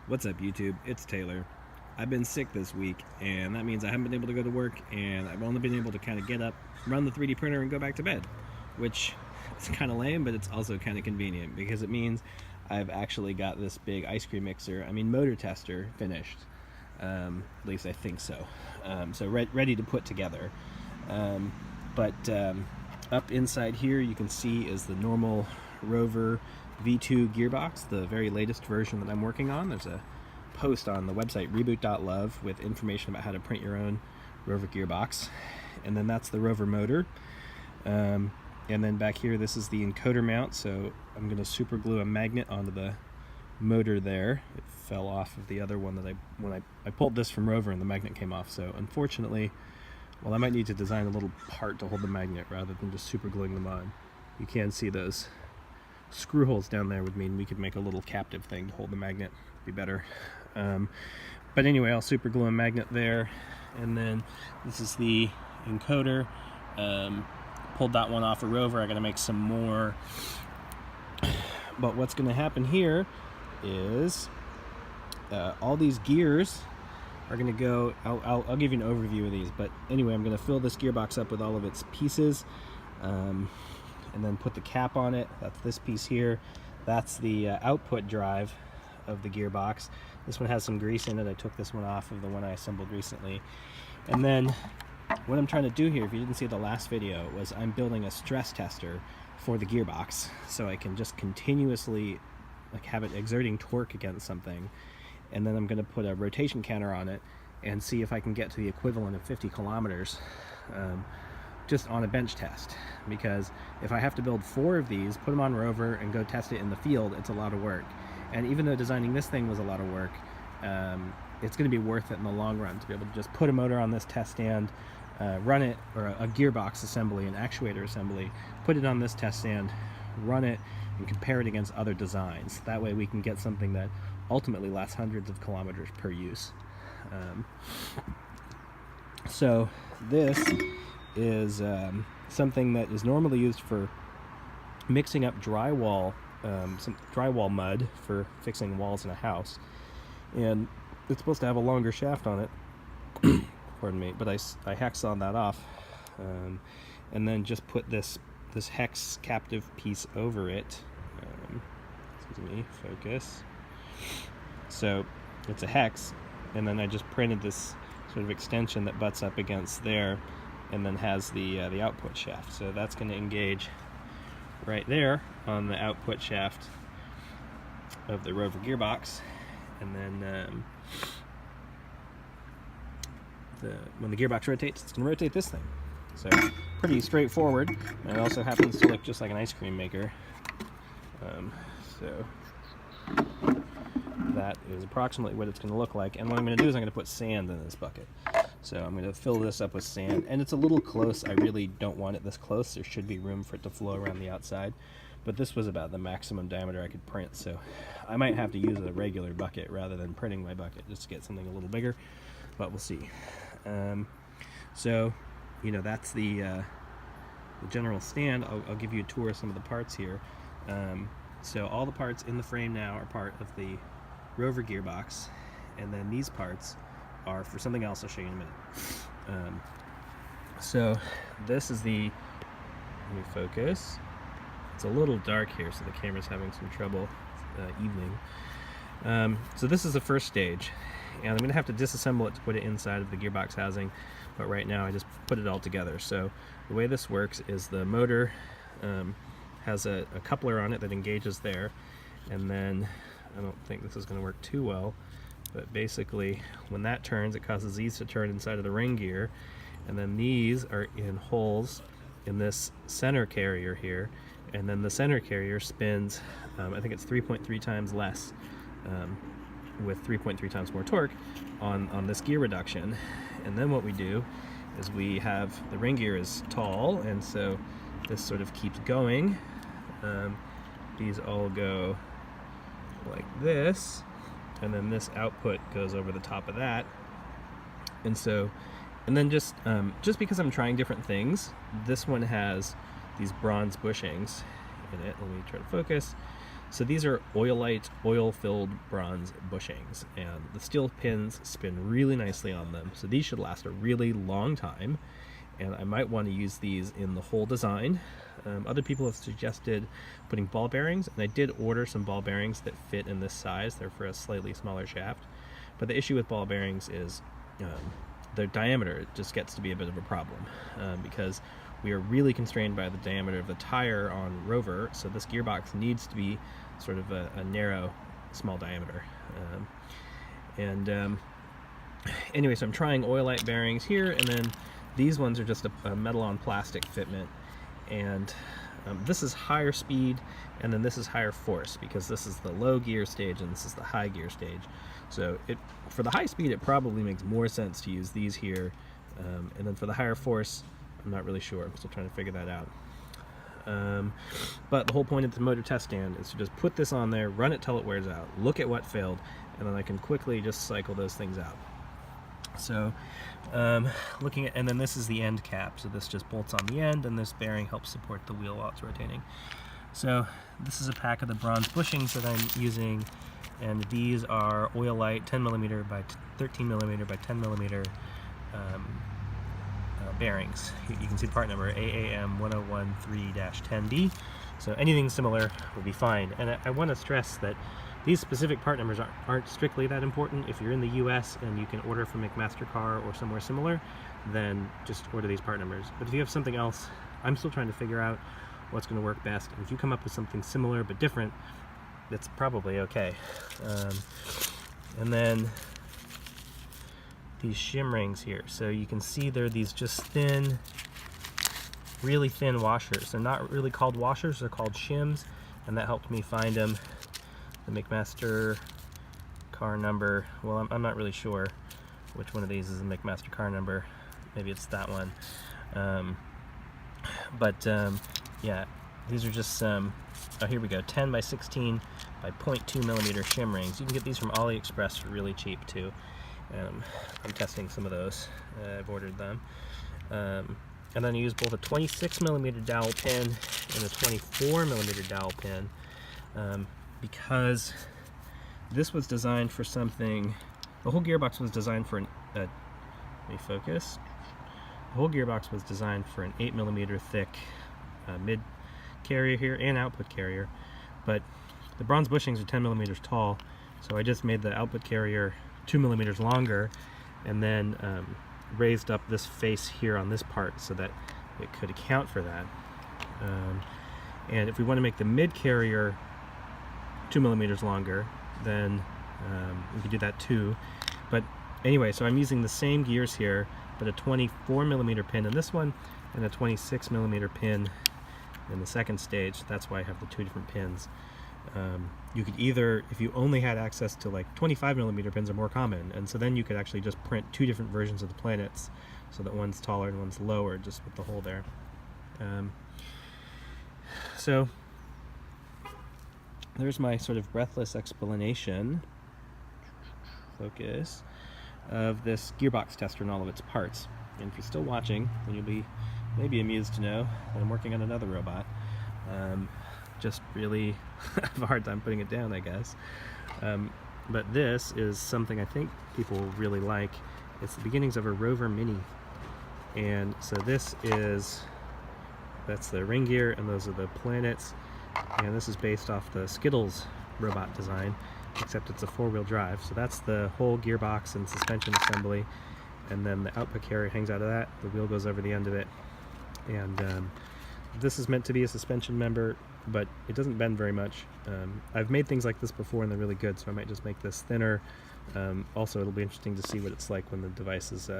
What's up, YouTube? It's Taylor. I've been sick this week, and that means I haven't been able to go to work, and I've only been able to kind of get up, run the 3D printer, and go back to bed, which is kind of lame, but it's also kind of convenient because it means I've actually got this big ice cream mixer, motor tester finished. At least I think so. So ready to put together. But up inside here, you can see is the normal Rover V2 gearbox, the very latest version that I'm working on. There's a post on the website reboot.love with information about how to print your own Rover gearbox. And then that's the Rover motor. And then back here, this is the encoder mount. So I'm going to super glue a magnet onto the motor there. It fell off of the other one that when I pulled this from Rover and the magnet came off. So unfortunately, well, I might need to design a little part to hold the magnet rather than just super gluing them on. You can see those screw holes down there would mean we could make a little captive thing to hold the magnet. Be better. But anyway, I'll super glue a magnet there, and then this is the encoder. Pulled that one off a Rover. I gotta make some more. But what's gonna happen here is all these gears are gonna go. I'll give you an overview of these, but anyway, I'm gonna fill this gearbox up with all of its pieces. And then put the cap on it. That's this piece here. That's the output drive of the gearbox. This one has some grease in it. I took this one off of the one I assembled recently. And then what I'm trying to do here, if you didn't see the last video, was I'm building a stress tester for the gearbox so I can just continuously have it exerting torque against something. And then I'm going to put a rotation counter on it and see if I can get to the equivalent of 50 kilometers just on a bench test, because if I have to build 4 of these, put them on Rover and go test it in the field, it's a lot of work. And even though designing this thing was a lot of work, it's going to be worth it in the long run to be able to just put a motor on this test stand, run it, or a gearbox assembly, an actuator assembly, put it on this test stand, run it, and compare it against other designs. That way we can get something that ultimately lasts hundreds of kilometers per use. So this is something that is normally used for mixing up drywall, some drywall mud for fixing walls in a house, and it's supposed to have a longer shaft on it. Pardon me, but I hacksawed that off, and then just put this hex captive piece over it. Excuse me, focus. So it's a hex, and then I just printed this sort of extension that butts up against there, and then has the output shaft. So that's going to engage right there on the output shaft of the Rover gearbox, and then when the gearbox rotates, it's going to rotate this thing. So pretty straightforward, and it also happens to look just like an ice cream maker. So that is approximately what it's going to look like, and what I'm going to do is I'm going to put sand in this bucket. So I'm going to fill this up with sand, and it's a little close. I really don't want it this close. There should be room for it to flow around the outside, but this was about the maximum diameter I could print, so I might have to use a regular bucket rather than printing my bucket just to get something a little bigger, but we'll see. So that's the general stand. I'll give you a tour of some of the parts here. So all the parts in the frame now are part of the Rover gearbox, and then these parts are for something else I'll show you in a minute. So this is the, let me focus. It's a little dark here, so the camera's having some trouble evening. So this is the first stage, and I'm going to have to disassemble it to put it inside of the gearbox housing, but right now I just put it all together. So the way this works is the motor has a coupler on it that engages there, and then I don't think this is going to work too well, but basically when that turns, it causes these to turn inside of the ring gear, and then these are in holes in this center carrier here, and then the center carrier spins, I think it's 3.3 times less, with 3.3 times more torque on this gear reduction. And then what we do is we have, the ring gear is tall, and so this sort of keeps going. These all go like this, and then this output goes over the top of that. And so, and then just because I'm trying different things, this one has these bronze bushings in it. Let me try to focus. So these are Oilite oil-filled bronze bushings, and the steel pins spin really nicely on them, so these should last a really long time, and I might want to use these in the whole design. Other people have suggested putting ball bearings, and I did order some ball bearings that fit in this size. They're for a slightly smaller shaft, but the issue with ball bearings is their diameter just gets to be a bit of a problem, because we are really constrained by the diameter of the tire on Rover, so this gearbox needs to be sort of a narrow, small diameter. Anyway, so I'm trying Oilite bearings here, and then these ones are just a metal on plastic fitment, and this is higher speed, and then this is higher force, because this is the low gear stage and this is the high gear stage. So for the high speed, it probably makes more sense to use these here, and then for the higher force, I'm not really sure. I'm still trying to figure that out. But the whole point of the motor test stand is to just put this on there, run it till it wears out, look at what failed, and then I can quickly just cycle those things out. So looking at, and then this is the end cap, so this just bolts on the end, and this bearing helps support the wheel while it's rotating. So this is a pack of the bronze bushings that I'm using, and these are Oilite 10mm by 13mm by 10mm bearings. You can see the part number AAM 1013-10D, so anything similar will be fine. And I want to stress that these specific part numbers aren't strictly that important. If you're in the US and you can order from McMaster-Carr or somewhere similar, then just order these part numbers. But if you have something else, I'm still trying to figure out what's going to work best. And if you come up with something similar but different, that's probably okay. And then these shim rings here. So you can see they're these just thin, really thin washers. They're not really called washers, they're called shims, and that helped me find them. The McMaster-Carr number, well, I'm not really sure which one of these is the McMaster-Carr number. Maybe it's that one. Yeah, these are just oh, here we go, 10 by 16 by 0.2mm shim rings. You can get these from AliExpress for really cheap too. I'm testing some of those. I've ordered them. And then I use both a 26mm dowel pin and a 24mm dowel pin, because this was designed for something. The whole gearbox was designed for let me focus. The whole gearbox was designed for an 8mm thick mid carrier here and output carrier, but the bronze bushings are 10mm tall, so I just made the output carrier 2mm longer, and then raised up this face here on this part so that it could account for that. And if we want to make the mid carrier 2mm longer, then we could do that too. But anyway, so I'm using the same gears here, but a 24mm pin in this one and a 26mm pin in the second stage. That's why I have the two different pins. You could either, if you only had access to like 25mm pins, are more common, and so then you could actually just print two different versions of the planets, so that one's taller and one's lower, just with the hole there. So there's my sort of breathless explanation, focus, of this gearbox tester and all of its parts. And if you're still watching, then you'll be maybe amused to know that I'm working on another robot. Just really have a hard time putting it down, I guess. But this is something I think people will really like. It's the beginnings of a Rover Mini. And so this is, that's the ring gear, and those are the planets. And this is based off the Skittles robot design, except it's a four-wheel drive. So that's the whole gearbox and suspension assembly. And then the output carrier hangs out of that. The wheel goes over the end of it. And this is meant to be a suspension member, but it doesn't bend very much. I've made things like this before and they're really good, so I might just make this thinner. Also, it'll be interesting to see what it's like when the device is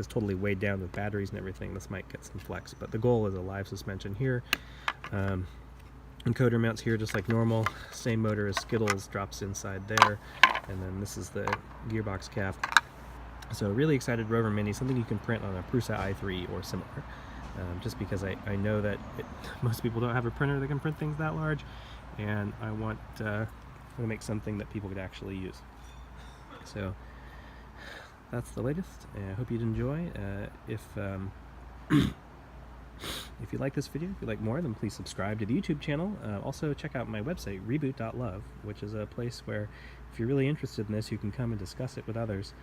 totally weighed down with batteries and everything. This might get some flex, but the goal is a live suspension here. Encoder mounts here just like normal. Same motor as Skittles, drops inside there. And then this is the gearbox cap. So really excited Rover Mini, something you can print on a Prusa i3 or similar. Just because I know that most people don't have a printer that can print things that large, and I want to make something that people could actually use. So that's the latest. I hope you'd enjoy. If If you like this video, if you like more, then please subscribe to the YouTube channel. Also check out my website, reboot.love, which is a place where if you're really interested in this, you can come and discuss it with others.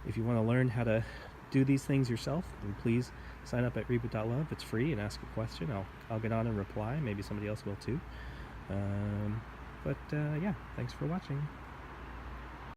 If you want to learn how to do these things yourself, then please sign up at reboot.love. It's free, and ask a question. I'll get on and reply. Maybe somebody else will too. Yeah, thanks for watching.